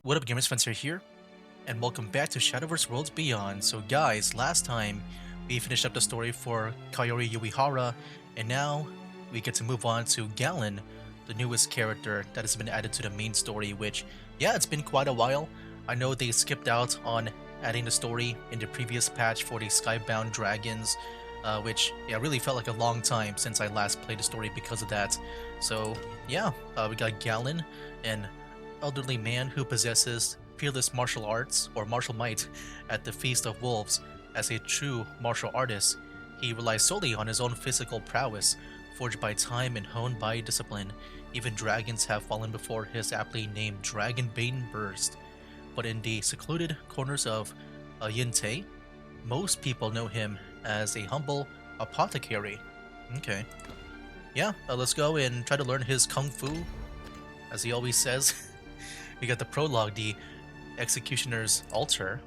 What up, gamers? Spencer here, and welcome back to Shadowverse Worlds Beyond. So guys, last time we finished up the story for Kaori Yuihara, and now we get to move on to Galan, the newest character that has been added to the main story, which, yeah, it's been quite a while. I know they skipped out on adding the story in the previous patch for the Skybound Dragons, which, yeah, really felt like a long time since I last played the story because of that. So, yeah, we got Galan, and elderly man who possesses fearless martial arts or martial might at the Feast of Wolves. As a true martial artist, he relies solely on his own physical prowess, forged by time and honed by discipline. Even dragons have fallen before his aptly named Dragonbane Burst. But in the secluded corners of Yintei, most people know him as a humble apothecary. Okay. Yeah, let's go and try to learn his kung fu, as he always says. We got the prologue, the Executioner's Altar.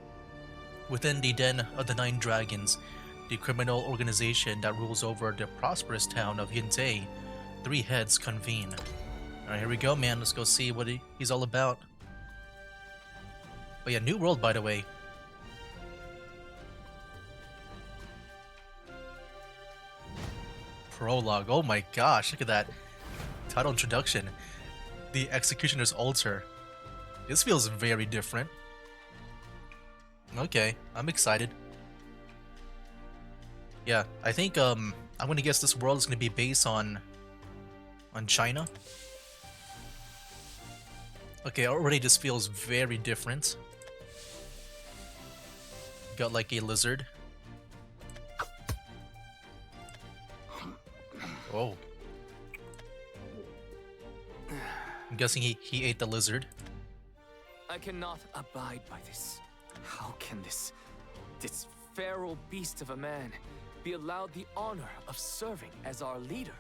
Within the Den of the Nine Dragons, the criminal organization that rules over the prosperous town of Yintei, three heads convene. Alright, here we go, man. Let's go see what he's all about. Oh yeah, new world, by the way. Prologue. Oh my gosh, look at that title introduction. The Executioner's Altar. This feels very different. Okay, I'm excited. Yeah, I think I'm gonna guess this world is gonna be based on China. Okay, already this feels very different. Got like a lizard. Oh. I'm guessing he ate the lizard. I cannot abide by this. How can this feral beast of a man be allowed the honor of serving as our leader?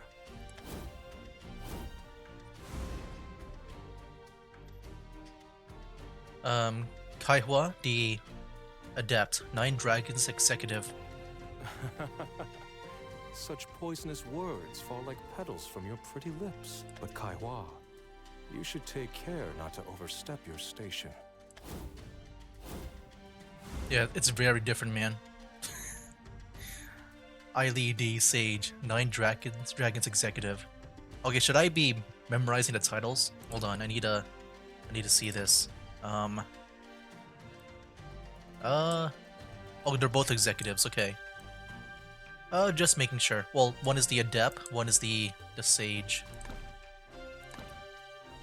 Kaihua, the Adept, Nine Dragons Executive. Such poisonous words fall like petals from your pretty lips. But Kaihua, you should take care not to overstep your station. Yeah, it's very different, man. Eili the Sage, Nine Dragons Executive. Okay, should I be memorizing the titles? Hold on, I need to see this. Oh, they're both executives. Okay. Just making sure. Well, one is the Adept, one is the Sage.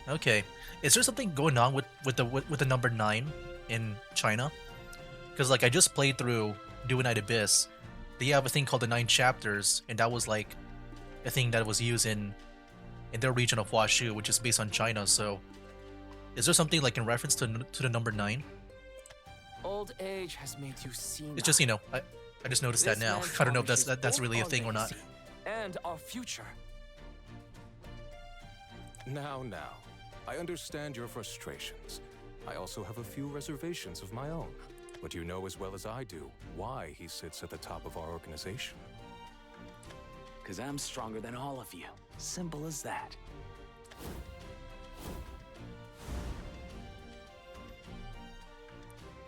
Okay, is there something going on with the number 9 in China? Because like I just played through Do Night Abyss. They have a thing called the 9 chapters, and that was like a thing that was used in their region of Huashu, which is based on China. So, is there something like in reference to the number 9? Old age has made you senile. It's just, you know, I just noticed that now. I don't know if that's really a thing or not. And our future. Now, I understand your frustrations. I also have a few reservations of my own. But you know as well as I do why he sits at the top of our organization. 'Cause I'm stronger than all of you. Simple as that.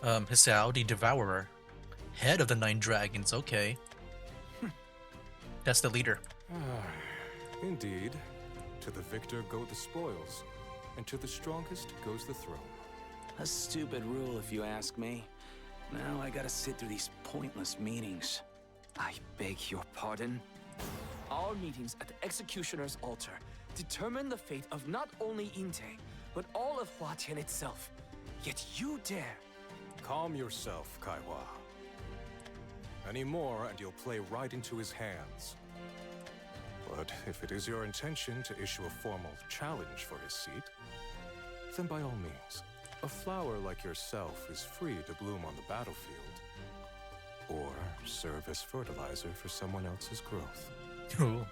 Hisao, the Devourer. Head of the 9 Dragons, okay. That's the leader. Indeed. To the victor go the spoils, and to the strongest goes the throne. A stupid rule if you ask me. Now I gotta sit through these pointless meetings. I beg your pardon. Our meetings at the Executioner's Altar determine the fate of not only Yintei, but all of Huatian itself. Yet you dare. Calm yourself, Kaihua. Any more and you'll play right into his hands. But if it is your intention to issue a formal challenge for his seat, then by all means, a flower like yourself is free to bloom on the battlefield, or serve as fertilizer for someone else's growth. Ooh.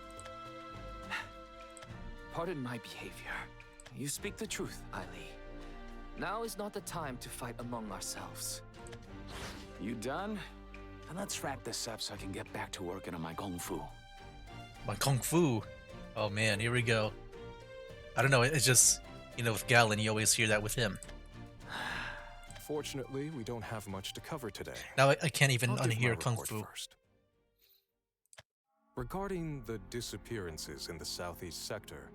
Pardon my behavior. You speak the truth, Eili. Now is not the time to fight among ourselves. You done? Then let's wrap this up so I can get back to working on my kung fu. My kung fu. Oh man, here we go. I don't know, it's just, you know, with Galan, you always hear that with him. Unfortunately, we don't have much to cover today. Now I can't even I'll give my unhear Kung report Fu. first. Regarding the disappearances in the southeast sector,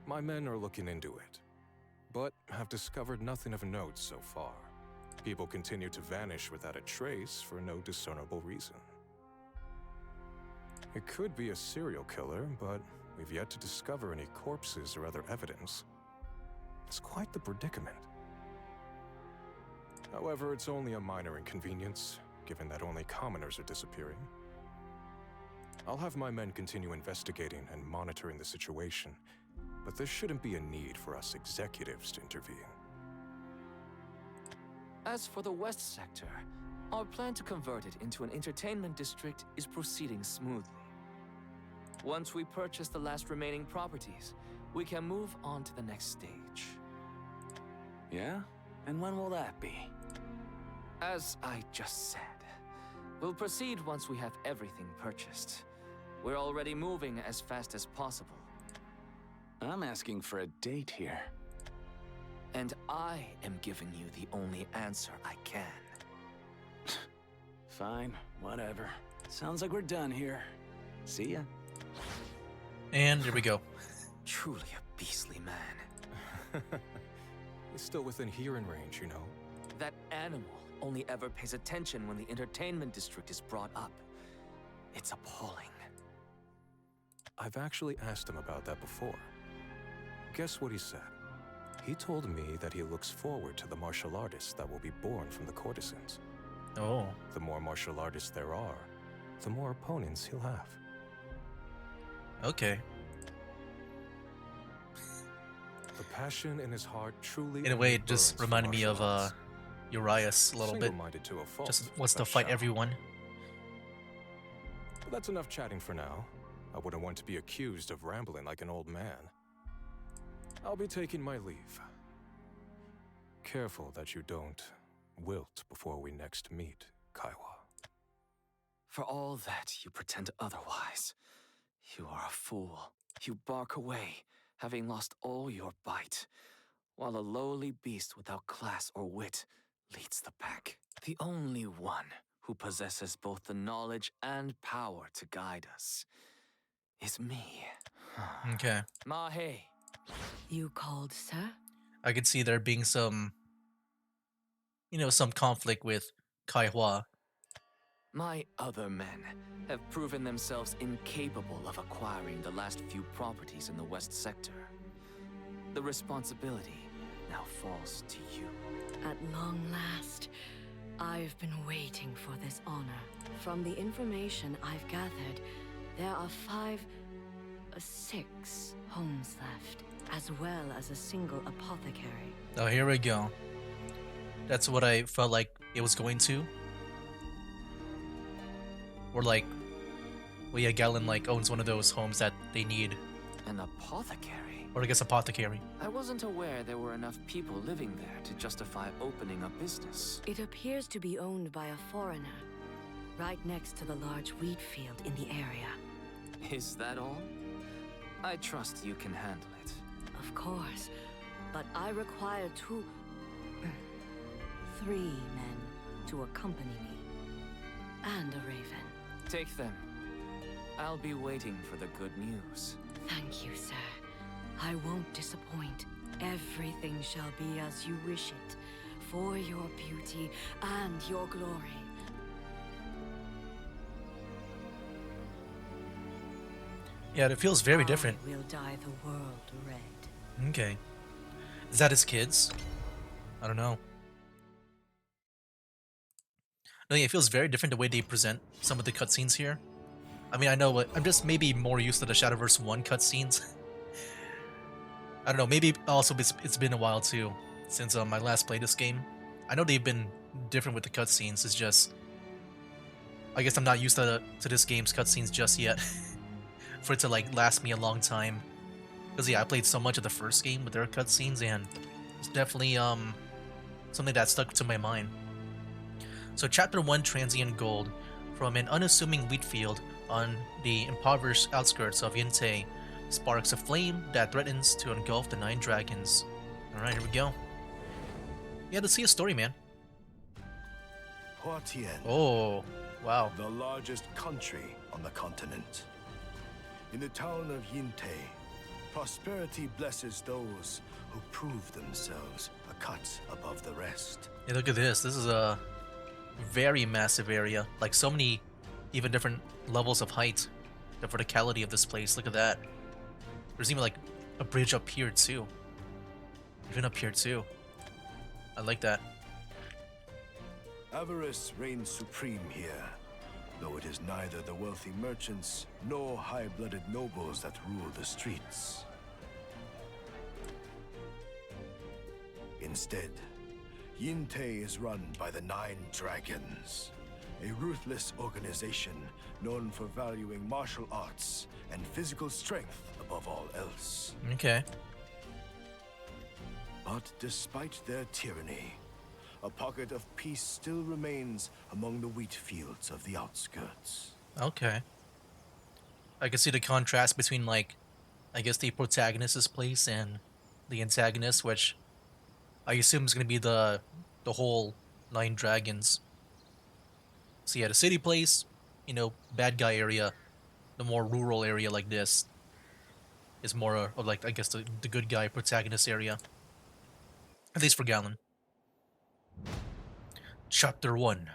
my men are looking into it, but have discovered nothing of note so far. People continue to vanish without a trace for no discernible reason. It could be a serial killer, but we've yet to discover any corpses or other evidence. It's quite the predicament. However, it's only a minor inconvenience, given that only commoners are disappearing. I'll have my men continue investigating and monitoring the situation, but there shouldn't be a need for us executives to intervene. As for the West Sector, our plan to convert it into an entertainment district is proceeding smoothly. Once we purchase the last remaining properties, we can move on to the next stage. Yeah? And when will that be? As I just said, we'll proceed once we have everything purchased. We're already moving as fast as possible. I'm asking for a date here. And I am giving you the only answer I can. Fine, whatever. Sounds like we're done here. See ya. And here we go. Truly a beastly man. He's still within hearing range, you know. That animal only ever pays attention when the entertainment district is brought up. It's appalling. I've actually asked him about that before. Guess what he said? He told me that he looks forward to the martial artists that will be born from the courtesans. Oh. The more martial artists there are, the more opponents he'll have. Okay. The passion in his heart truly. In a way, it burns just for reminded me of martial arts. Urias a little bit. Single-minded to a fault, Just wants to that fight shall. everyone. But that's enough chatting for now. I wouldn't want to be accused of rambling like an old man. I'll be taking my leave. Careful that you don't wilt before we next meet, Kaiwa. For all that you pretend otherwise, you are a fool. You bark away, having lost all your bite, while a lowly beast without class or wit leads the pack. The only one who possesses both the knowledge and power to guide us is me. Okay. Mahe. You called, sir? I could see there being some, some conflict with Kai Hua. My other men have proven themselves incapable of acquiring the last few properties in the West Sector. The responsibility now falls to you. At long last, I've been waiting for this honor. From the information I've gathered, there are 6 homes left, as well as a single apothecary. Oh, here we go. That's what I felt like it was going to. Or well, yeah, Galan owns one of those homes that they need. An apothecary? Or I guess apothecary. I wasn't aware there were enough people living there to justify opening a business. It appears to be owned by a foreigner, right next to the large wheat field in the area. Is that all? I trust you can handle it. Of course, but I require 3 men to accompany me, and a raven. Take them. I'll be waiting for the good news. Thank you, sir. I won't disappoint. Everything shall be as you wish it, for your beauty and your glory. Yeah, it feels very different. I will dye the world red. Okay. Is that his kids? I don't know. No, yeah, it feels very different the way they present some of the cutscenes here. I mean, I know what I'm just maybe more used to the Shadowverse 1 cutscenes. I don't know, maybe also it's been a while too since I last played this game. I know they've been different with the cutscenes, it's just I guess I'm not used to this game's cutscenes just yet. For it to last me a long time. Because yeah, I played so much of the first game with their cutscenes and it's definitely something that stuck to my mind. So Chapter 1 Transient Gold. From an unassuming wheat field on the impoverished outskirts of Yintei sparks a flame that threatens to engulf the 9 dragons. Alright, here we go. Yeah, let's see a story, man. Huatien, Oh, wow. the largest country on the continent. In the town of Yintei, prosperity blesses those who prove themselves a cut above the rest. Hey, look at this. This is a very massive area. Like so many, even different levels of height. The verticality of this place. Look at that. There's even like a bridge up here too. Even up here too. I like that. Avarice reigns supreme here, though it is neither the wealthy merchants nor high-blooded nobles that rule the streets. Instead, Yintei is run by the Nine Dragons, a ruthless organization known for valuing martial arts and physical strength above all else. Okay. But despite their tyranny, a pocket of peace still remains among the wheat fields of the outskirts. Okay. I can see the contrast between like, I guess the protagonist's place and the antagonist, which I assume is gonna be the whole Nine Dragons. So yeah, the city place, you know, bad guy area. The more rural area like this is more of like I guess the good guy protagonist area. At least for Galan. Chapter 1.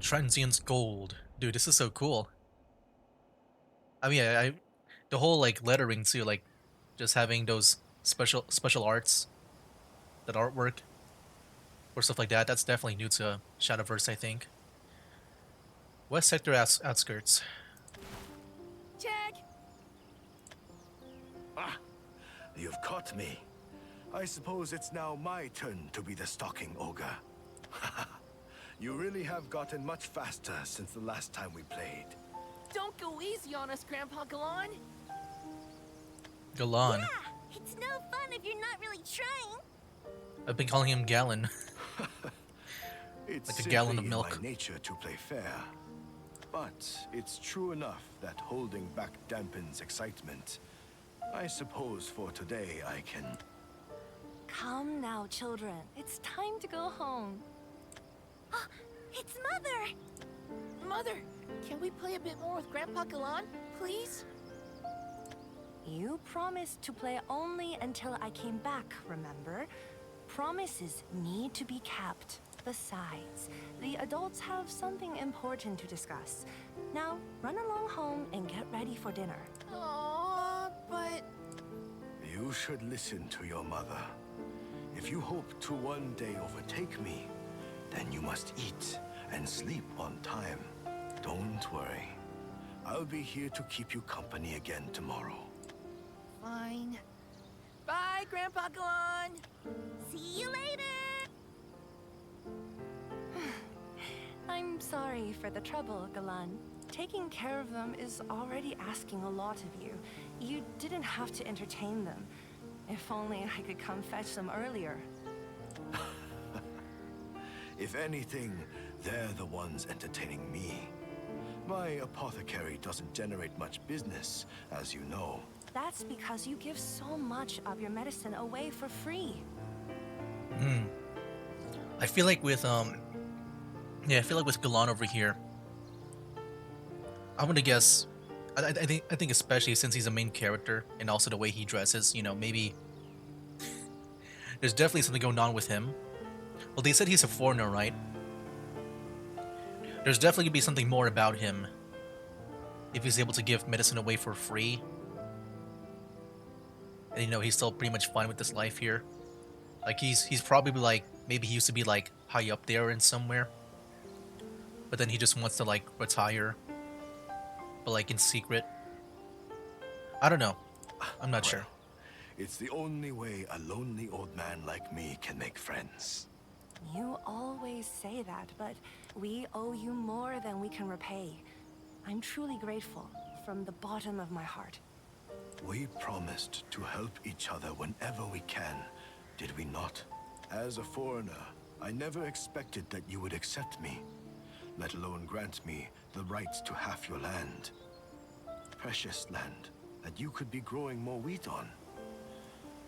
Transient's Gold. Dude, this is so cool. I mean, I the whole like lettering too, like just having those special arts, that artwork or stuff like that. That's definitely new to Shadowverse, I think. West Sector outskirts. Check! You've caught me. I suppose it's now my turn to be the stalking ogre. You really have gotten much faster since the last time we played. Don't go easy on us, Grandpa Galan. Galan. It's no fun if you're not really trying. I've been calling him Galan. It's Like a gallon of simply milk. in my nature to play fair. But it's true enough that holding back dampens excitement. I suppose for today I can... Come now, children. It's time to go home. It's Mother! Mother, can we play a bit more with Grandpa Galan, please? You promised to play only until I came back, remember? Promises need to be kept. Besides, the adults have something important to discuss. Now, run along home and get ready for dinner. Aww, but... You should listen to your mother. If you hope to one day overtake me, then you must eat and sleep on time. Don't worry. I'll be here to keep you company again tomorrow. Fine. Bye, Grandpa Galan! See you later! I'm sorry for the trouble, Galan. Taking care of them is already asking a lot of you. You didn't have to entertain them. If only I could come fetch them earlier. If anything, they're the ones entertaining me. My apothecary doesn't generate much business, as you know. That's because you give so much of your medicine away for free. I feel like with I feel like with Galan over here, I'm gonna guess. I think especially since he's a main character and also the way he dresses, you know, maybe there's definitely something going on with him. Well, they said he's a foreigner, right? There's definitely gonna be something more about him if he's able to give medicine away for free. And you know, he's still pretty much fine with this life here. Like he's probably like, maybe he used to be like high up there in somewhere, but then he just wants to like retire, but like in secret. I don't know. I'm not sure. It's the only way a lonely old man like me can make friends. You always say that, but we owe you more than we can repay. I'm truly grateful from the bottom of my heart. We promised to help each other whenever we can, did we not? As a foreigner, I never expected that you would accept me, let alone grant me the right to half your land. Precious land that you could be growing more wheat on.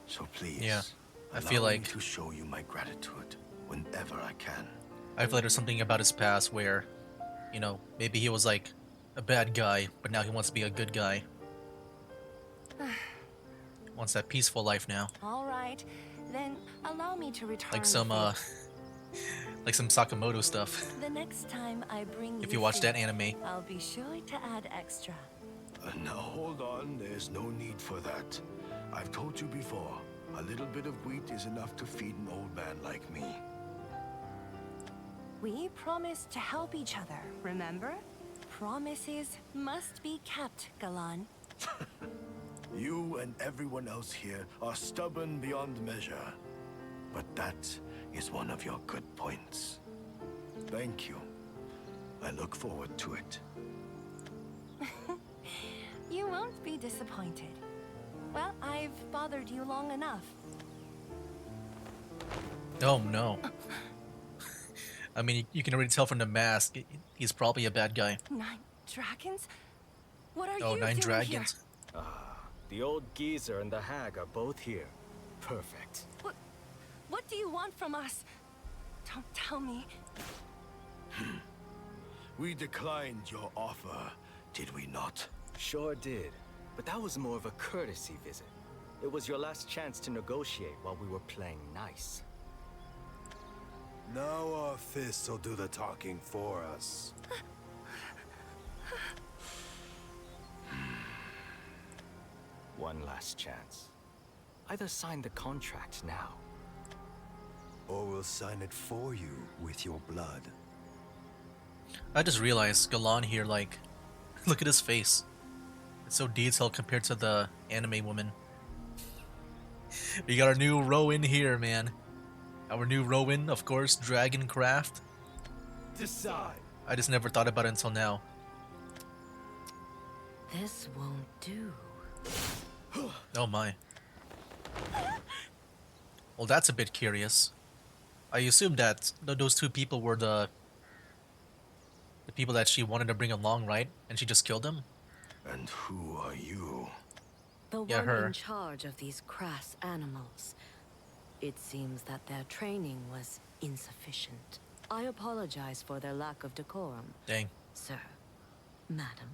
So please, Yeah, I allow feel me like to show you my gratitude whenever I can. I feel like there's something about his past where, you know, maybe he was like a bad guy, but now he wants to be a good guy. Wants that peaceful life now. All right, then allow me to return Like the some favor. like some Sakamoto stuff. The next time I bring If you you watch that food, anime. I'll be sure to add extra. Now hold on, there's no need for that. I've told you before, a little bit of wheat is enough to feed an old man like me. We promised to help each other, remember? Promises must be kept, Galan. You and everyone else here are stubborn beyond measure. But that is one of your good points. Thank you. I look forward to it. You won't be disappointed. Well, I've bothered you long enough. Oh no. I mean, you can already tell from the mask, he's probably a bad guy. 9 dragons? What are Oh, you 9 doing dragons. here? The old geezer and the hag are both here. Perfect. What do you want from us? Don't tell me. We declined your offer, did we not? Sure did. But that was more of a courtesy visit. It was your last chance to negotiate while we were playing nice. Now our fists will do the talking for us. One last chance. Either sign the contract now. Or we'll sign it for you with your blood. I just realized Galan here, like, look at his face. It's so detailed compared to the anime woman. We got our new Rowan here, man. Our new Rowan, of course, Dragoncraft. Decide. I just never thought about it until now. This won't do. Oh my. Well, that's a bit curious. I assume that those two people were the people that she wanted to bring along, right? And she just killed them? And who are you? The Yeah, one her. in charge of these crass animals. It seems that their training was insufficient. I apologize for their lack of decorum, Dang. sir, madam.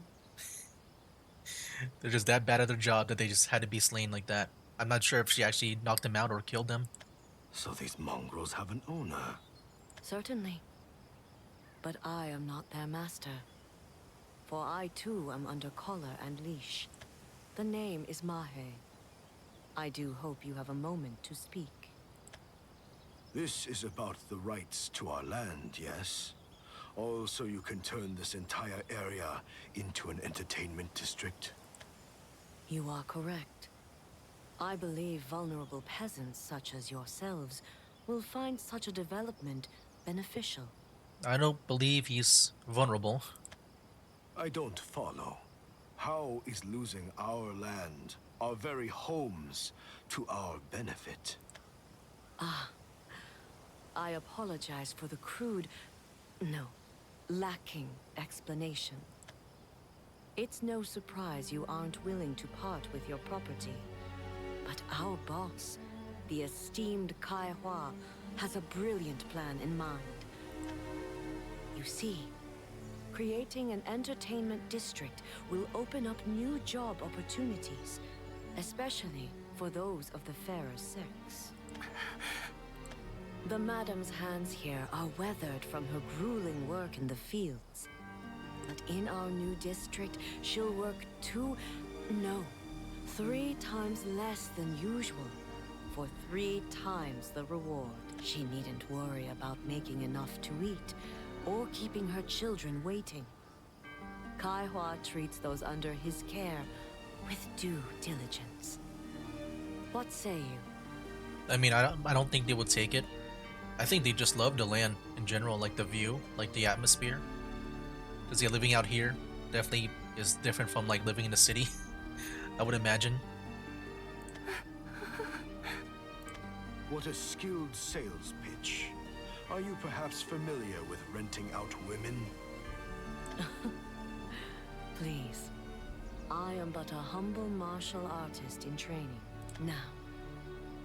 They're just that bad at their job that they just had to be slain like that. I'm not sure if she actually knocked them out or killed them. So these mongrels have an owner. Certainly. But I am not their master. For I too am under collar and leash. The name is Mahe. I do hope you have a moment to speak. This is about the rights to our land, yes? Also, you can turn this entire area into an entertainment district. You are correct. I believe vulnerable peasants such as yourselves will find such a development beneficial. I don't believe he's vulnerable. I don't follow. How is losing our land, our very homes, to our benefit? I apologize for the crude, no, lacking explanation. It's no surprise you aren't willing to part with your property. But our boss, the esteemed Kai Hua, has a brilliant plan in mind. You see, creating an entertainment district will open up new job opportunities, especially for those of the fairer sex. The madam's hands here are weathered from her grueling work in the fields. But in our new district, she'll work 3 times less than usual, for 3 times the reward. She needn't worry about making enough to eat, or keeping her children waiting. Kai Hua treats those under his care with due diligence. What say you? I mean, I don't think they would take it. I think they just love the land in general, like the view, like the atmosphere. Because yeah, living out here definitely is different from like living in the city, I would imagine. What a skilled sales pitch. Are you perhaps familiar with renting out women? Please. I am but a humble martial artist in training. Now,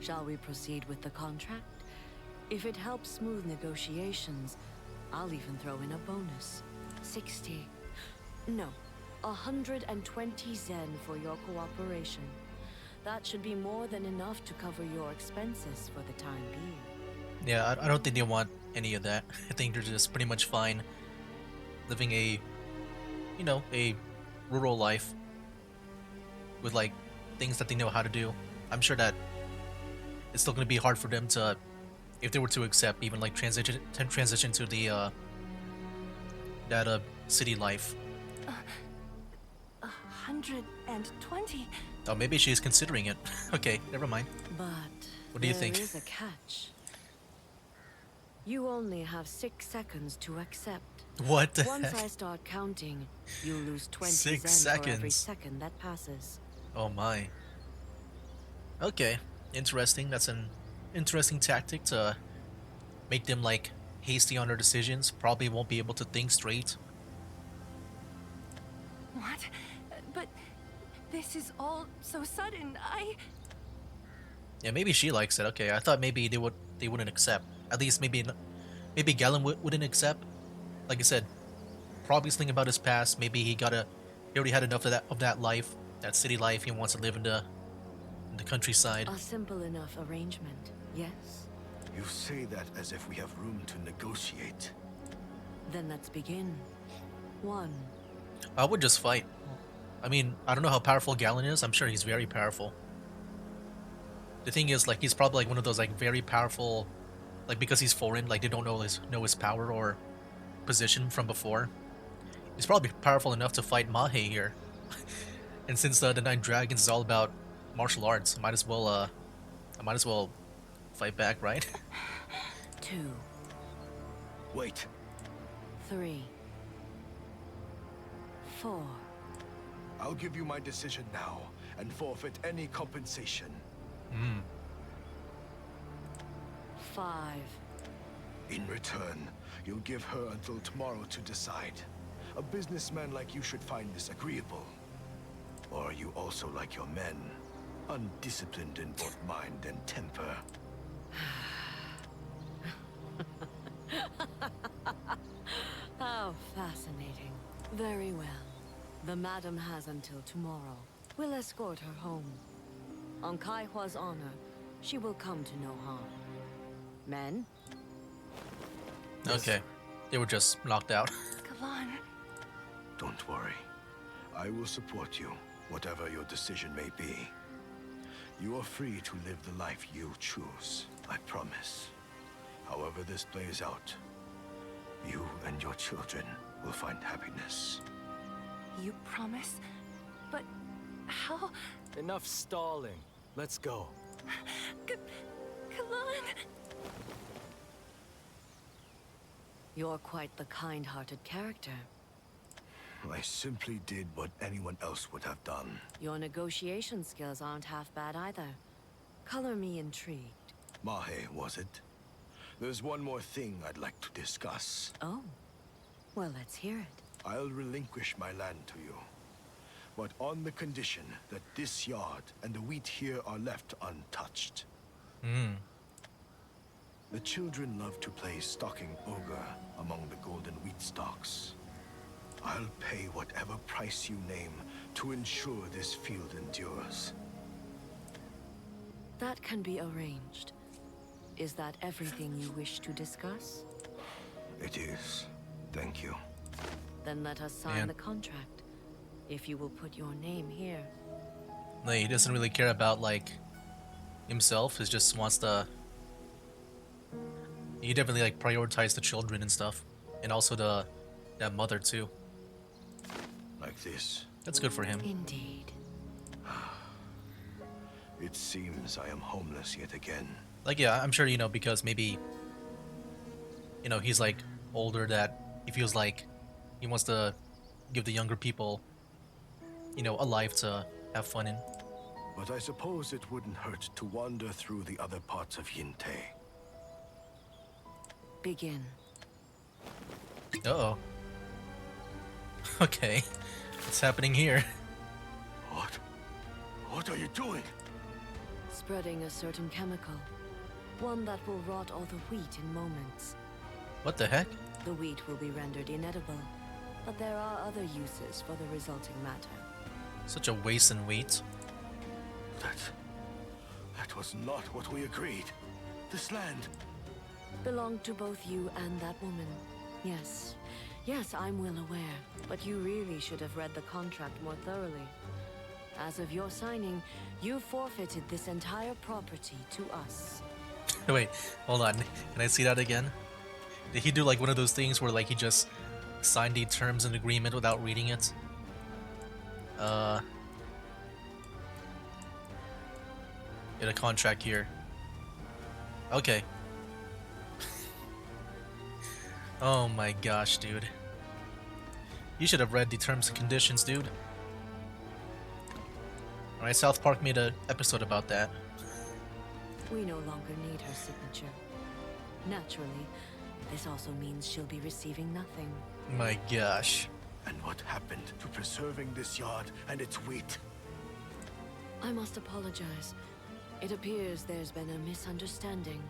shall we proceed with the contract? If it helps smooth negotiations, I'll even throw in a bonus. 60. No, 120 Zen for your cooperation. That should be more than enough to cover your expenses for the time being. Yeah, I don't think they want any of that. I think they're just pretty much fine living a, a rural life with like things that they know how to do. I'm sure that it's still going to be hard for them to, if they were to accept even like transition to the that city life. 120? Oh, maybe she's considering it. Okay, never mind. But What do you think? there is a catch. You only have 6 seconds to accept. What the Once heck? I start counting, you lose 20 6 Zen for every seconds. second that passes. Oh my. Okay, interesting. That's an interesting tactic to make them like hasty on their decisions. Probably won't be able to think straight. What? But this is all so sudden. Yeah, maybe she likes it. Okay, I thought maybe they wouldn't accept. At least maybe Galan wouldn't accept. Like I said, probably thinking about his past. Maybe he already had enough of that life, that city life. He wants to live in the countryside. A simple enough arrangement, yes? You say that as if we have room to negotiate. Then let's begin. 1. I would just fight. I mean, I don't know how powerful Galan is. I'm sure he's very powerful. The thing is, like, he's probably like one of those like very powerful, like because he's foreign, like they don't know his power or position from before. He's probably powerful enough to fight Mahe here. And since the Nine Dragons is all about martial arts, I might as well fight back, right? 2. Wait. 3. 4. I'll give you my decision now and forfeit any compensation. 5. In return, you'll give her until tomorrow to decide. A businessman like you should find this agreeable. Or are you also like your men, undisciplined in both mind and temper? How fascinating. Very well. The madam has until tomorrow. We'll escort her home. On Kaihua's honor, she will come to no harm. Men? Okay, they were just knocked out. Galan. Don't worry. I will support you, whatever your decision may be. You are free to live the life you choose, I promise. However this plays out, you and your children will find happiness. You promise? But how? Enough stalling. Let's go. Galan! You're quite the kind-hearted character. I simply did what anyone else would have done. Your negotiation skills aren't half bad either. Color me intrigued. Mahe, was it? There's one more thing I'd like to discuss. Oh, well, let's hear it. I'll relinquish my land to you, but on the condition that this yard and the wheat here are left untouched. The children love to play stalking ogre among the golden wheat stalks. I'll pay whatever price you name to ensure this field endures. That can be arranged. Is that everything you wish to discuss? It is. Thank you. Then let us sign the contract. If you will put your name here. Like, he doesn't really care about like himself. He just wants to. He definitely like prioritize the children and stuff, and also that mother too. Like this. That's good for him. Indeed. It seems I am homeless yet again. Like, yeah, I'm sure, because maybe, he's like older, that he feels like he wants to give the younger people, a life to have fun in. But I suppose it wouldn't hurt to wander through the other parts of Yinte. Begin. Uh-oh. Okay. What's happening here? What? What are you doing? Spreading a certain chemical. One that will rot all the wheat in moments. What the heck? The wheat will be rendered inedible, but there are other uses for the resulting matter. Such a waste in wheat. That was not what we agreed. This land... Belonged to both you and that woman. Yes. Yes, I'm well aware, but you really should have read the contract more thoroughly. As of your signing, you forfeited this entire property to us. Wait, hold on. Can I see that again? Did he do like one of those things where like he just signed the terms and agreement without reading it? Get a contract here. Okay. Oh my gosh, dude. You should have read the terms and conditions, dude. Alright, South Park made an episode about that. We no longer need her signature. Naturally, this also means she'll be receiving nothing. My gosh. And what happened to preserving this yard and its wheat? I must apologize. It appears there's been a misunderstanding.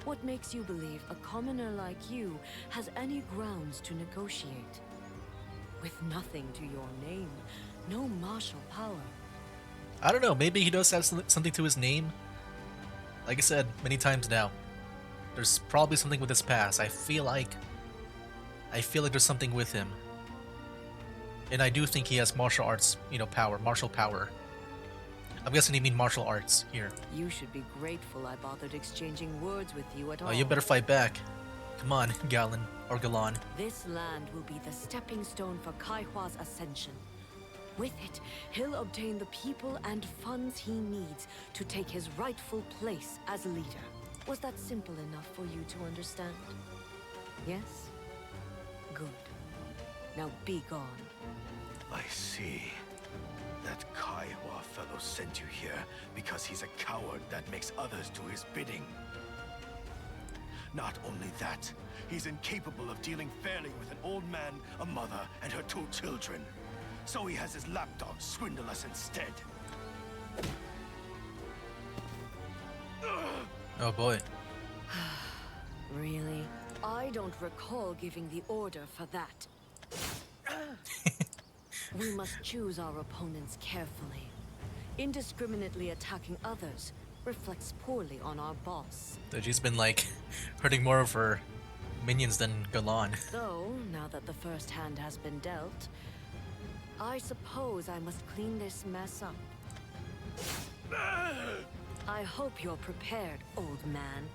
What makes you believe a commoner like you has any grounds to negotiate? With nothing to your name, no martial power. I don't know, maybe he does have something to his name. Like I said many times now, there's probably something with his past. I feel like there's something with him. And I do think he has martial arts, power, martial power. I'm guessing you mean martial arts here. You should be grateful I bothered exchanging words with you at all. Oh, you better fight back. Come on, Galan, or Galan. This land will be the stepping stone for Kaihua's ascension. With it, he'll obtain the people and funds he needs to take his rightful place as leader. Was that simple enough for you to understand? Yes? Good. Now be gone. I see. That Kaiwa fellow sent you here because he's a coward that makes others do his bidding. Not only that, he's incapable of dealing fairly with an old man, a mother, and her 2 children. So he has his lapdog swindle us instead. Oh boy. Really? I don't recall giving the order for that. We must choose our opponents carefully. Indiscriminately attacking others reflects poorly on our boss. So she's been like hurting more of her minions than Galan. Though, now that the first hand has been dealt, I suppose I must clean this mess up. I hope you're prepared, old man.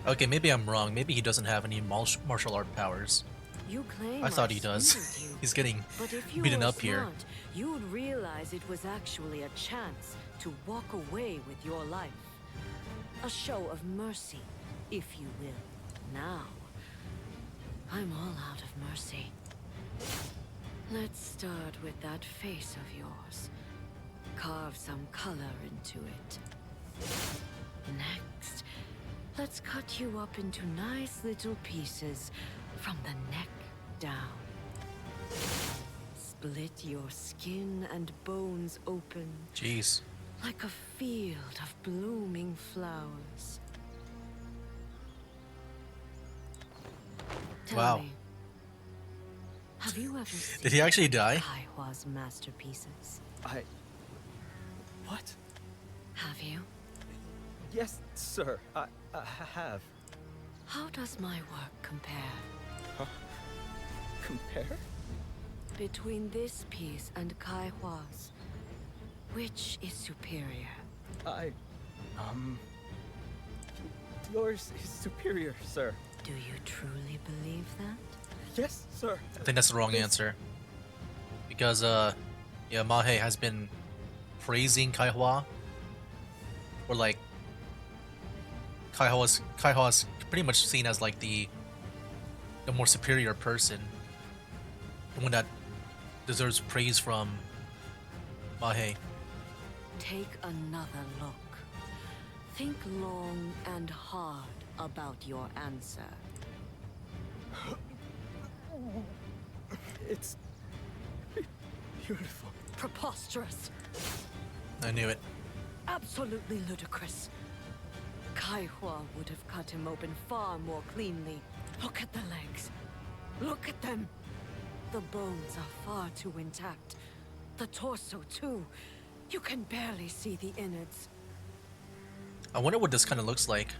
Okay, maybe I'm wrong. Maybe he doesn't have any martial art powers. You claim I thought he swindled does. you. He's getting But if you beaten were up here. smart, you'd realize it was actually a chance to walk away with your life. A show of mercy, if you will. Now, I'm all out of mercy. Let's start with that face of yours. Carve some color into it. Next, let's cut you up into nice little pieces from the neck down. Split your skin and bones open. Jeez. Like a field of blooming flowers. Tell Wow. me, have you ever seen Did he actually die? Kaihua's masterpieces? What? Have you? Yes, sir. I have. How does my work compare? Compare? Between this piece and Kaihua's, which is superior? Yours is superior, sir. Do you truly believe that? Yes, sir. I think that's the wrong answer. Because, yeah, Mahe has been praising Kaihua. Or, like, Kaihua's pretty much seen as, like, the more superior person. The one that deserves praise from Mahe. Take another look. Think long and hard about your answer. It's beautiful. Preposterous. I knew it. Absolutely ludicrous. Kaihua would have cut him open far more cleanly. Look at the legs. Look at them. The bones are far too intact. The torso, too. You can barely see the innards. I wonder what this kind of looks like.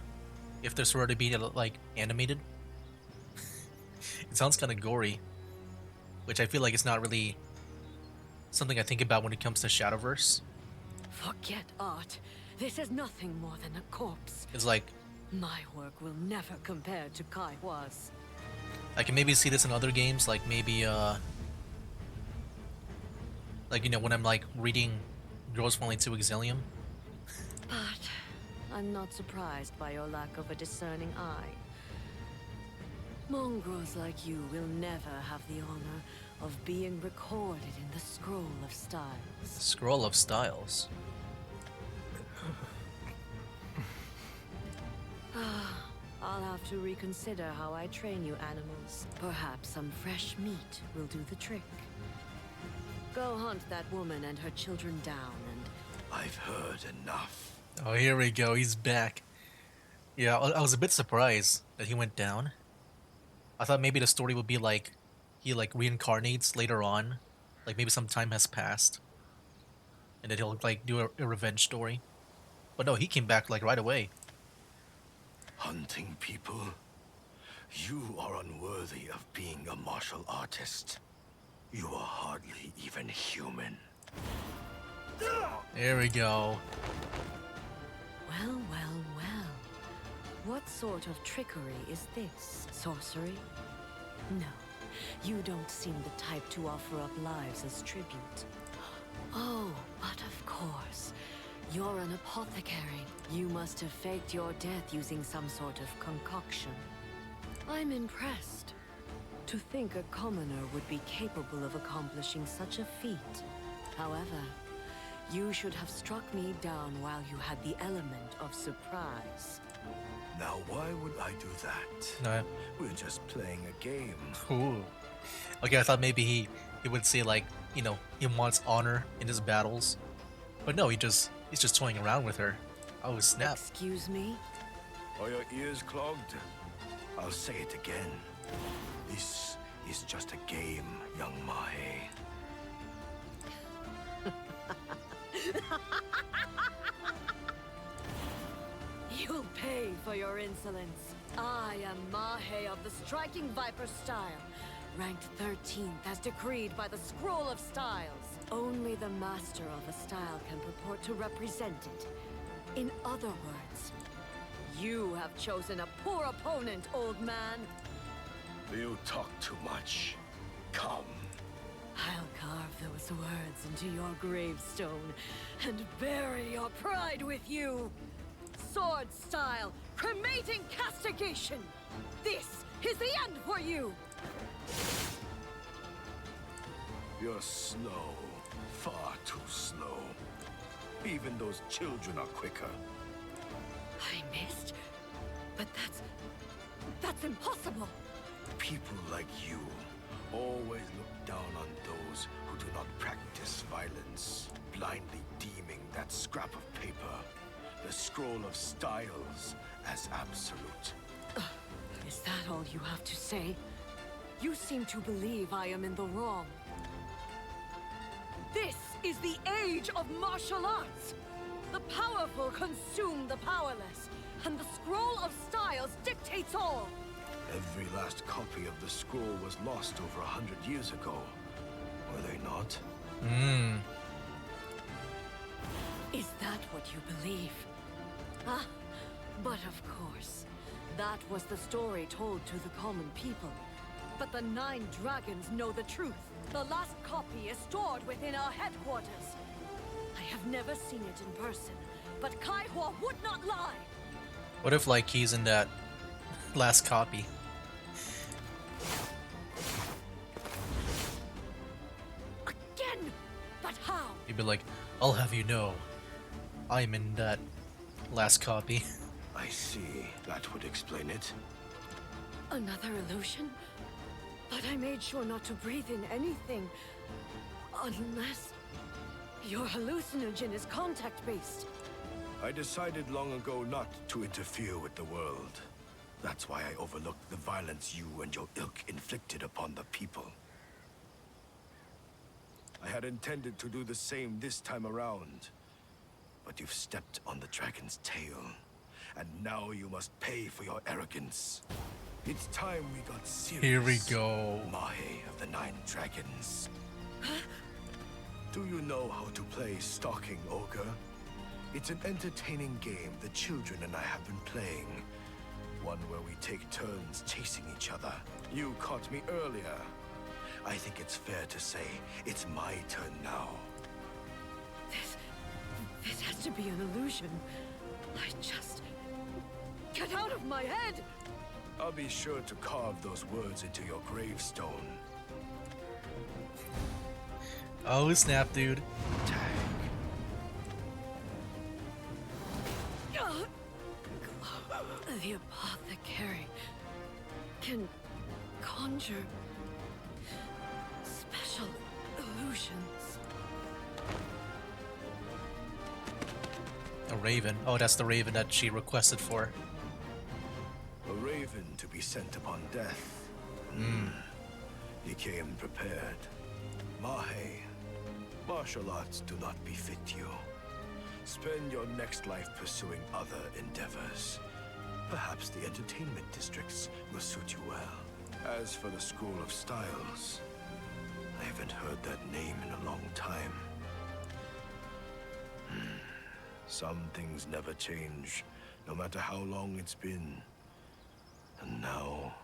If this were to be like animated. It sounds kind of gory, which I feel like it's not really something I think about when it comes to Shadowverse. Forget art. This is nothing more than a corpse. It's like, My work will never compare to Kaihua's. I can maybe see this in other games, like maybe like, you know, when I'm like reading Girls Falling to Exilium. But I'm not surprised by your lack of a discerning eye. Mongrels like you will never have the honor of being recorded in the Scroll of Styles. Scroll of Styles. I'll have to reconsider how I train you animals. Perhaps some fresh meat will do the trick. Go hunt that woman and her children down and... I've heard enough. Oh, here we go. He's back. Yeah, I was a bit surprised that he went down. I thought maybe the story would be like he like reincarnates later on, like maybe some time has passed, and then he'll like do a revenge story. But no, he came back like right away. Hunting people? You are unworthy of being a martial artist. You are hardly even human. There we go. Well, well, well. What sort of trickery is this? Sorcery? No. You don't seem the type to offer up lives as tribute. Oh, but of course. You're an apothecary. You must have faked your death using some sort of concoction. I'm impressed. To think a commoner would be capable of accomplishing such a feat. However, you should have struck me down while you had the element of surprise. Now why would I do that? No. We're just playing a game. Ooh. Okay, I thought maybe he would say like, you know, he wants honor in his battles, but no, he's just toying around with her. Oh snap! Excuse me? Are your ears clogged? I'll say it again. This is just a game, young Mahe. You'll pay for your insolence. I am Mahe of the Striking Viper style, ranked 13th as decreed by the Scroll of Styles. Only the master of a style can purport to represent it. In other words, you have chosen a poor opponent, old man. You talk too much. Come. I'll carve those words into your gravestone and bury your pride with you. Sword style, cremating castigation. This is the end for you. You're slow. Far too slow. Even those children are quicker. I missed? But that's impossible. People like you always look down on those who do not practice violence, blindly deeming that scrap of paper, the Scroll of Styles, as absolute. Is that all you have to say? You seem to believe I am in the wrong. This is the age of martial arts! The powerful consume the powerless, and the Scroll of Styles dictates all! Every last copy of the scroll was lost over 100 years ago. Were they not? Is that what you believe? Ah, but of course. That was the story told to the common people. But the 9 dragons know the truth. The last copy is stored within our headquarters. I have never seen it in person, but Kaihua would not lie. What if like he's in that last copy? Again? But how? He'd be like, I'll have you know, I'm in that last copy. I see. That would explain it. Another illusion? But I made sure not to breathe in anything. Unless... your hallucinogen is contact-based. I decided long ago not to interfere with the world. That's why I overlooked the violence you and your ilk inflicted upon the people. I had intended to do the same this time around, but you've stepped on the dragon's tail, and now you must pay for your arrogance. It's time we got serious. Here we go. Mahe of the Nine Dragons. Do you know how to play Stalking Ogre? It's an entertaining game the children and I have been playing. One where we take turns chasing each other. You caught me earlier. I think it's fair to say it's my turn now. This has to be an illusion. Get out of my head! I'll be sure to carve those words into your gravestone. Oh snap, dude. Tag. The apothecary can conjure special illusions. A raven. Oh, that's the raven that she requested for. A raven to be sent upon death. He came prepared. Mahe, martial arts do not befit you. Spend your next life pursuing other endeavors. Perhaps the entertainment districts will suit you well. As for the School of Styles, I haven't heard that name in a long time. Some things never change, no matter how long it's been. And now...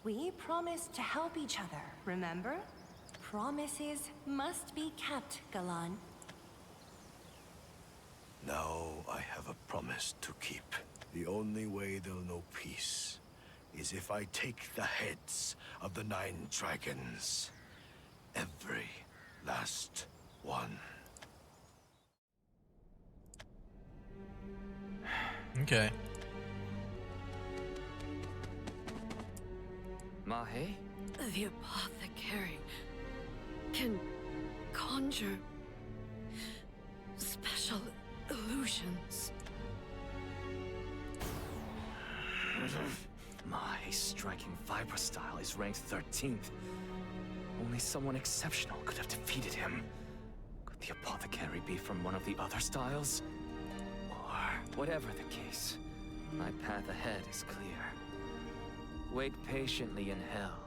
We promised to help each other, remember? Promises must be kept, Galan. Now I have a promise to keep. The only way they'll know peace is if I take the heads of the 9 dragons. Every last one. Okay. Mahe? The apothecary can conjure special illusions. Mahe's striking vibra style is ranked 13th. Only someone exceptional could have defeated him. Could the apothecary be from one of the other styles? Or whatever the case, my path ahead is clear. Wait patiently in hell,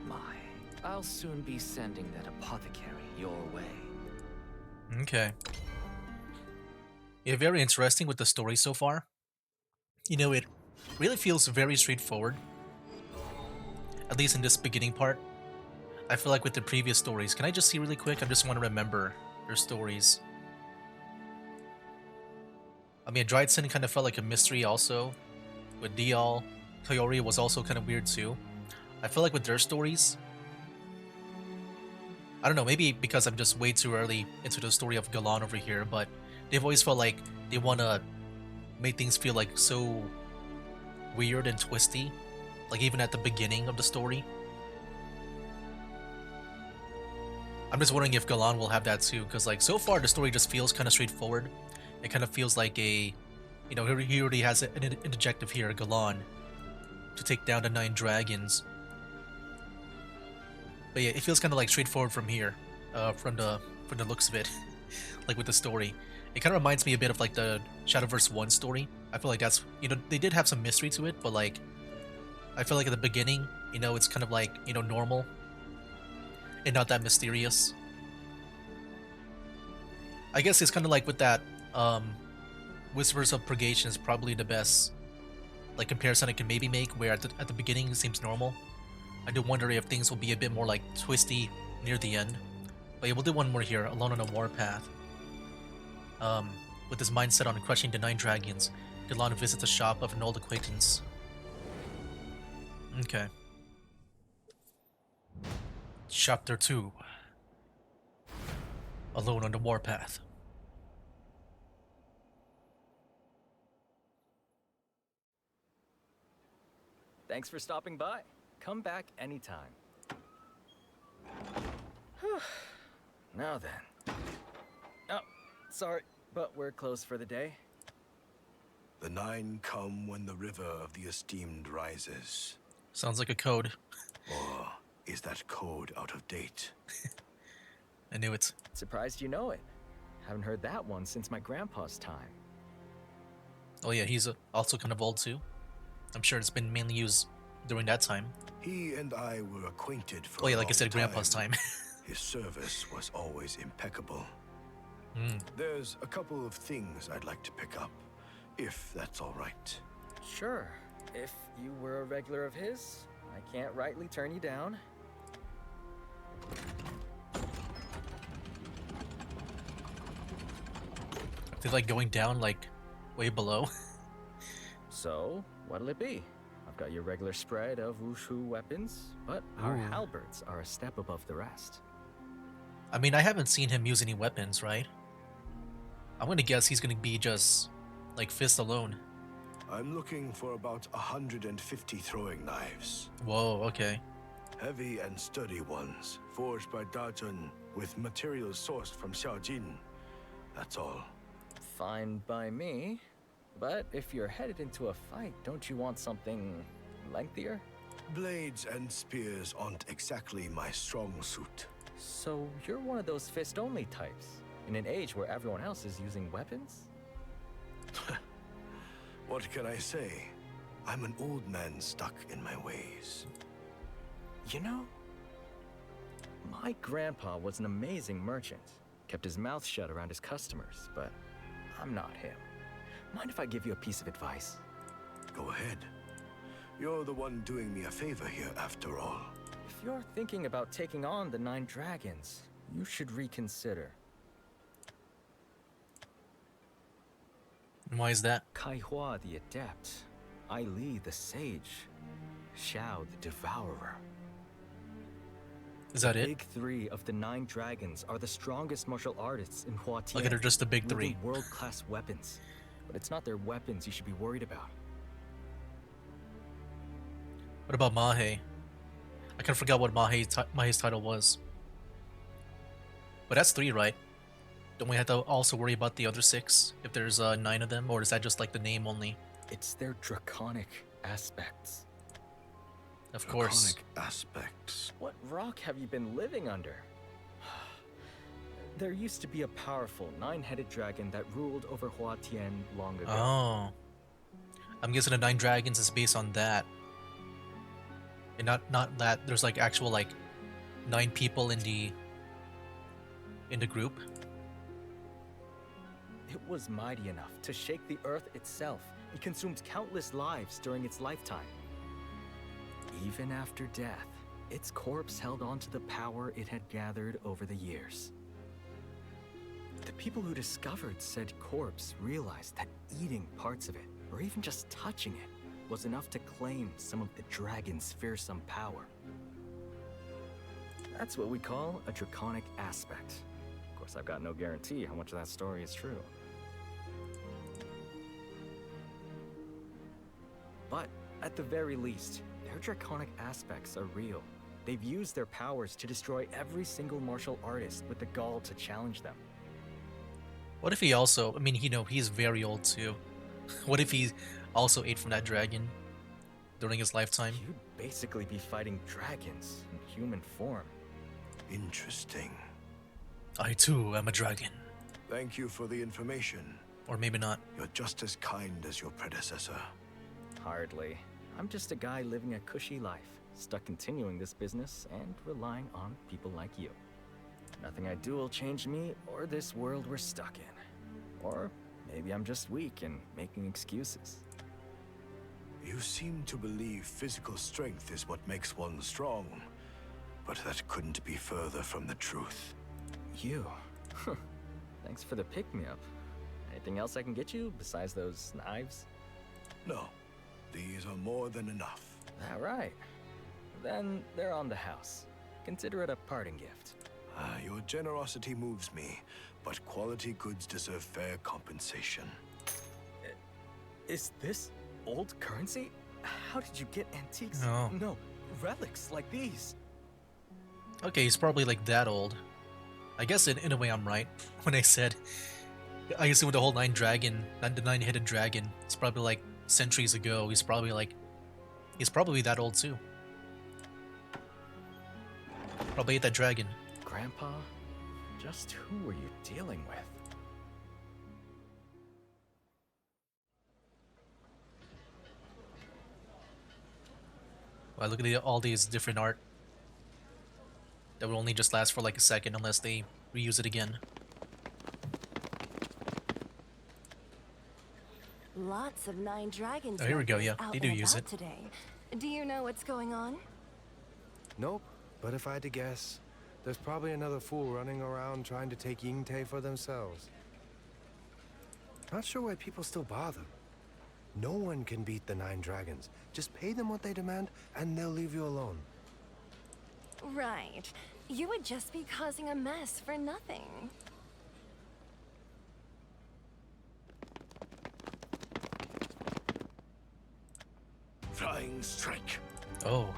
Mahe. I'll soon be sending that apothecary your way. Okay. Yeah, very interesting with the story so far. You know, it really feels very straightforward. At least in this beginning part. I feel like with the previous stories, can I just see really quick? I just want to remember their stories. I mean, Dryadson kind of felt like a mystery also. With Dial, Kayori was also kind of weird too. I feel like with their stories, I don't know, maybe because I'm just way too early into the story of Galan over here, but they've always felt like they want to make things feel like so weird and twisty, like even at the beginning of the story. I'm just wondering if Galan will have that too, because like so far the story just feels kind of straightforward. It kind of feels like a, you know, he already has an objective here, Galan, to take down the 9 dragons. But yeah, it feels kind of like straightforward from here, from the looks of it, like with the story. It kind of reminds me a bit of like the Shadowverse 1 story. I feel like that's, you know, they did have some mystery to it, but like, I feel like at the beginning, you know, it's kind of like, you know, normal and not that mysterious. I guess it's kind of like with that, Whispers of Purgation is probably the best like comparison I can maybe make, where at the beginning it seems normal. I do wonder if things will be a bit more like twisty near the end. But yeah, we'll do one more here, Alone on a Warpath. With his mindset on crushing the 9 dragons, Galan visits the shop of an old acquaintance. Okay. Chapter 2. Alone on the Warpath. Thanks for stopping by. Come back anytime. Now then. Oh, sorry. but we're closed for the day. The nine come when the river of the esteemed rises. Sounds like a code. Or is that code out of date? I knew it. Surprised you know it. Haven't heard that one since my grandpa's time. Oh yeah, he's also kind of old too. I'm sure it's been mainly used during that time. He and I were acquainted for Oh yeah, a like I long said, Grandpa's time. His service was always impeccable. Mm. There's a couple of things I'd like to pick up, if that's all right. Sure. If you were a regular of his, I can't rightly turn you down. I feel like going down like way below. So, what'll it be? I've got your regular spread of wushu weapons, but our Ooh. halberds are a step above the rest. I mean, I haven't seen him use any weapons, right? I'm gonna guess he's gonna be just like fist alone. I'm looking for about 150 throwing knives. Whoa, okay. Heavy and sturdy ones, forged by Dajun, with materials sourced from Xiaojin. That's all. Fine by me, but if you're headed into a fight, don't you want something lengthier? Blades and spears aren't exactly my strong suit. So you're one of those fist-only types, in an age where everyone else is using weapons? What can I say? I'm an old man stuck in my ways. You know, my grandpa was an amazing merchant. Kept his mouth shut around his customers, but I'm not him. Mind if I give you a piece of advice? Go ahead. You're the one doing me a favor here, after all. If you're thinking about taking on the 9 dragons, you should reconsider. And why is that? Kai Hua the Adept, Ai Li the Sage, Xiao the Devourer. Is that The it? big 3 of the 9 dragons are the strongest martial artists in Huatian. Look at her, just the big 3. wielding world-class weapons. But it's not their weapons you should be worried about. What about Mahe? I kind of forgot what Mahe's title was. But that's 3, right? Don't we have to also worry about the other 6 if there's 9 of them, or is that just like the name only? It's their draconic aspects. Of course. Draconic aspects. What rock have you been living under? There used to be a powerful 9-headed dragon that ruled over Huatian long ago. Oh. I'm guessing the 9 dragons is based on that. And not that there's like actual like 9 people in the group. It was mighty enough to shake the earth itself. It consumed countless lives during its lifetime. Even after death, its corpse held on to the power it had gathered over the years. The people who discovered said corpse realized that eating parts of it, or even just touching it, was enough to claim some of the dragon's fearsome power. That's what we call a draconic aspect. Of course, I've got no guarantee how much of that story is true. But at the very least, their draconic aspects are real. They've used their powers to destroy every single martial artist with the gall to challenge them. What if he also, I mean, you know, he's very old too. What if he also ate from that dragon during his lifetime? You'd basically be fighting dragons in human form. Interesting. I too am a dragon. Thank you for the information. Or maybe not. You're just as kind as your predecessor. Hardly. I'm just a guy living a cushy life, stuck continuing this business and relying on people like you. Nothing I do will change me or this world we're stuck in. Or maybe I'm just weak and making excuses. You seem to believe physical strength is what makes one strong, but that couldn't be further from the truth. You? Thanks for the pick-me-up. Anything else I can get you besides those knives? No, these are more than enough. All right. Then they're on the house. Consider it a parting gift. Your generosity moves me, but quality goods deserve fair compensation. Is this old currency? How did you get antiques? Oh. No, relics like these. Okay, he's probably like that old. I guess in a way I'm right when I said I guess with the whole the nine-headed dragon, it's probably like centuries ago. He's probably that old too. Probably ate that dragon. Grandpa, just who were you dealing with? Wow, look at all these different art that will only just last for like a second unless they reuse it again. Lots of Nine Dragons. Oh, here we go, members yeah, out they do and use about it. today. Do you know what's going on? Nope, but if I had to guess, there's probably another fool running around trying to take Yingte for themselves. Not sure why people still bother. No one can beat the Nine Dragons. Just pay them what they demand, and they'll leave you alone. Right. You would just be causing a mess for nothing. Flying strike. Oh,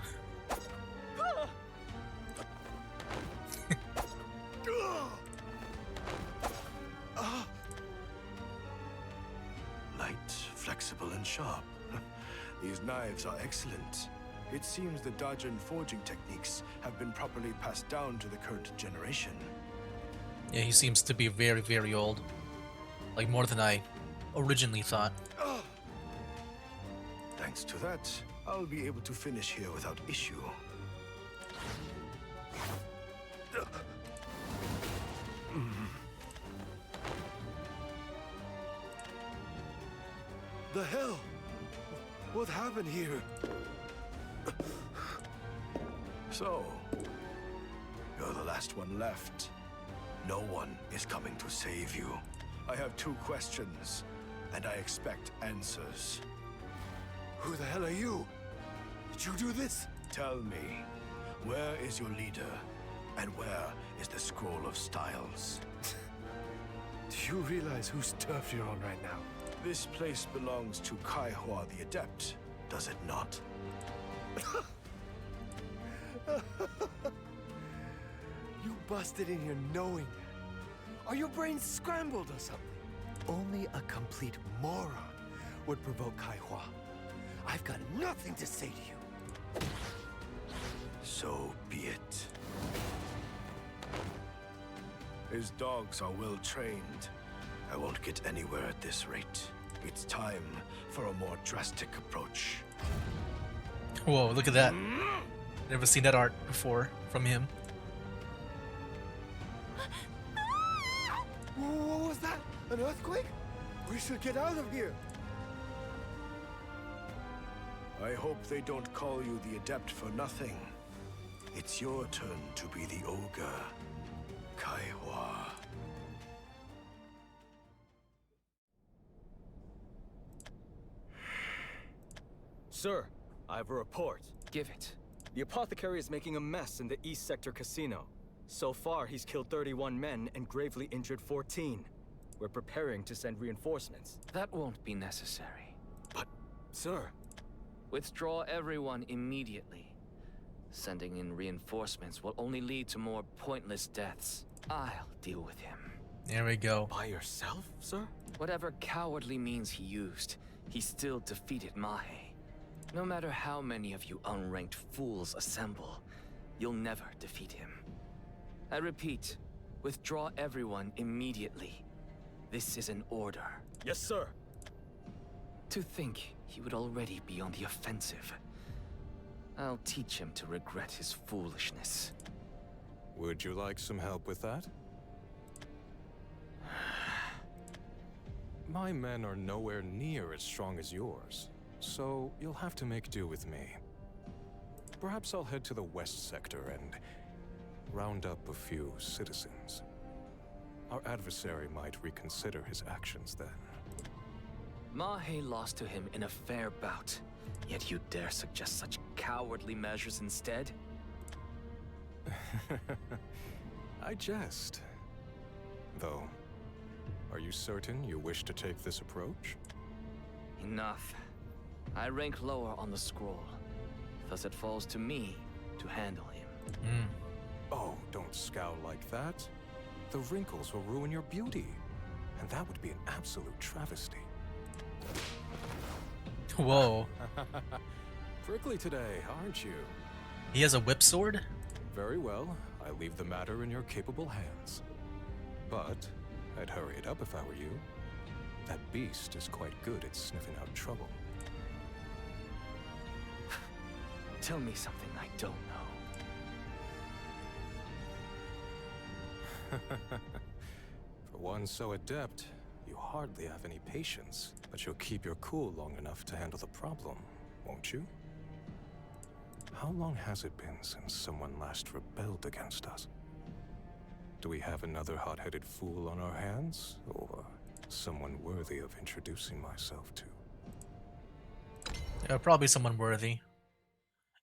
Light, flexible, and sharp. These knives are excellent. It seems the dodge and forging techniques have been properly passed down to the current generation. yeah, he seems to be very, very old. Like more than I originally thought. Thanks to that, I'll be able to finish here without issue. The hell? What happened here? So, you're the last one left. No one is coming to save you. I have 2 questions, and I expect answers. Who the hell are you? Did you do this? Tell me, where is your leader? And where is the Scroll of Styles? Do you realize whose turf you're on right now? This place belongs to Kaihua the Adept, does it not? You busted in here knowing that. Are your brains scrambled or something? Only a complete moron would provoke Kaihua. I've got nothing to say to you. So be it. His dogs are well trained. I won't get anywhere at this rate. It's time for a more drastic approach. Whoa, look at that. Never seen that art before from him. What was that? An earthquake? We should get out of here. I hope they don't call you the Adept for nothing. It's your turn to be the ogre, Kaihua. Sir, I have a report. Give it. The apothecary is making a mess in the East Sector casino. So far, he's killed 31 men and gravely injured 14. We're preparing to send reinforcements. That won't be necessary. But, sir... Withdraw everyone immediately. Sending in reinforcements will only lead to more pointless deaths. I'll deal with him. There we go. By yourself, sir? Whatever cowardly means he used, he still defeated Mahe. No matter how many of you unranked fools assemble, you'll never defeat him. I repeat, withdraw everyone immediately. This is an order. Yes, sir. To think he would already be on the offensive. I'll teach him to regret his foolishness. Would you like some help with that? My men are nowhere near as strong as yours, so you'll have to make do with me. Perhaps I'll head to the West Sector and round up a few citizens. Our adversary might reconsider his actions then. Mahe lost to him in a fair bout, yet you dare suggest such cowardly measures instead? I jest. Though, are you certain you wish to take this approach? Enough. I rank lower on the scroll, thus it falls to me to handle him. Oh, don't scowl like that. The wrinkles will ruin your beauty. and that would be an absolute travesty. Whoa. Prickly today, aren't you? He has a whip sword? Very well, I leave the matter in your capable hands. But I'd hurry it up if I were you. That beast is quite good at sniffing out trouble. Tell me something I don't know. For one so adept, you hardly have any patience, but you'll keep your cool long enough to handle the problem, won't you? How long has it been since someone last rebelled against us? Do we have another hot-headed fool on our hands, or someone worthy of introducing myself to? Probably someone worthy.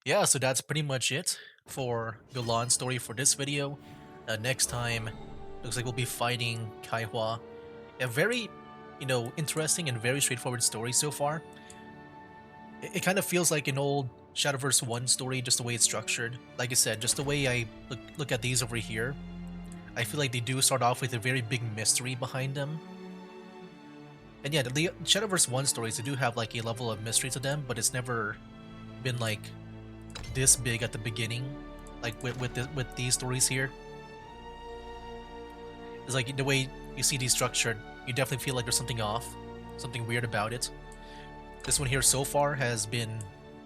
Yeah, so that's pretty much it for Galan's story for this video. Next time, looks like we'll be fighting Kaihua. A very, interesting and very straightforward story so far. It kind of feels like an old Shadowverse 1 story, just the way it's structured. Like I said, just the way I look at these over here, I feel like they do start off with a very big mystery behind them. And yeah, the Shadowverse 1 stories, they do have like a level of mystery to them, but it's never been like this big at the beginning, like with these stories here. It's like the way you see these structured, you definitely feel like there's something off, something weird about it. This one here so far has been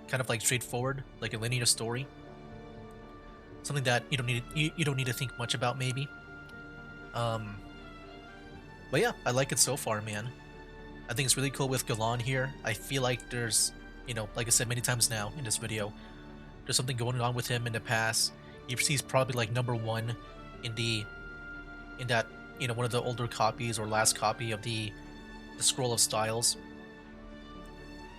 kind of like straightforward, like a linear story. Something that you don't need to think much about, maybe. But yeah, I like it so far, man. I think it's really cool with Galan here. I feel like there's, like I said many times now in this video, there's something going on with him in the past. He's probably like #1 in that, one of the older copies or last copy of the Scroll of Styles.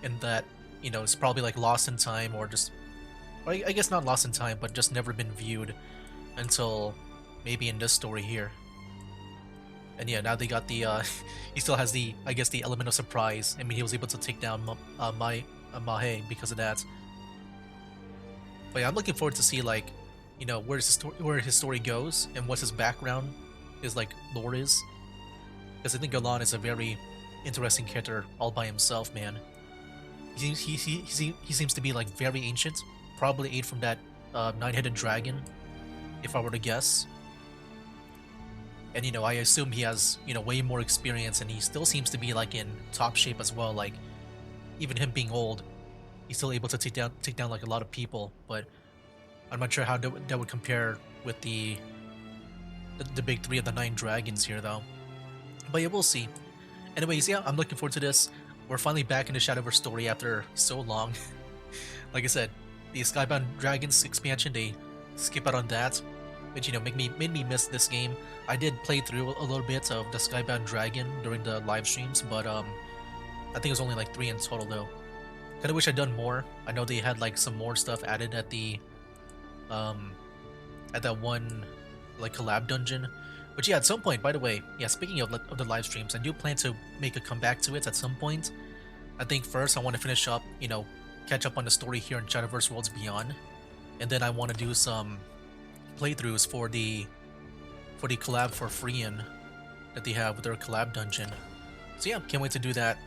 And that, it's probably like lost in time, or just, I guess not lost in time, but just never been viewed until maybe in this story here. And yeah, now they got the, he still has the, I guess, the element of surprise. I mean, he was able to take down Mahe because of that. But yeah, I'm looking forward to see, like, where his story goes and what his background, his like lore is. Because I think Galan is a very interesting character all by himself, man. He seems to be like very ancient, probably ate from that 9-headed dragon, if I were to guess. And I assume he has way more experience, and he still seems to be like in top shape as well. Like, even him being old, he's still able to take down like a lot of people. But I'm not sure how that would compare with the big 3 of the 9 dragons here, though. But yeah, we'll see. Anyways, yeah, I'm looking forward to this. We're finally back in the Shadowverse story after so long. Like I said, the Skybound Dragons expansion, they skip out on that, which made me miss this game. I did play through a little bit of the Skybound Dragon during the live streams, but I think it was only like 3 in total though. Kinda wish I'd done more. I know they had like some more stuff added at the at that one like collab dungeon. But yeah, at some point, by the way, yeah, speaking of the live streams, I do plan to make a comeback to it at some point. I think first I want to finish up, catch up on the story here in Shadowverse Worlds Beyond, and then I want to do some playthroughs for the collab for Freean that they have with their collab dungeon. So yeah, can't wait to do that.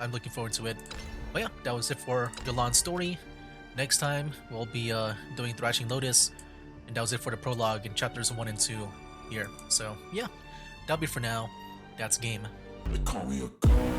I'm looking forward to it. But yeah, that was it for Galan's story. Next time we'll be doing Thrashing Lotus, and that was it for the prologue in chapters 1 and 2 here. So yeah, that'll be for now. That's game. They call me a god.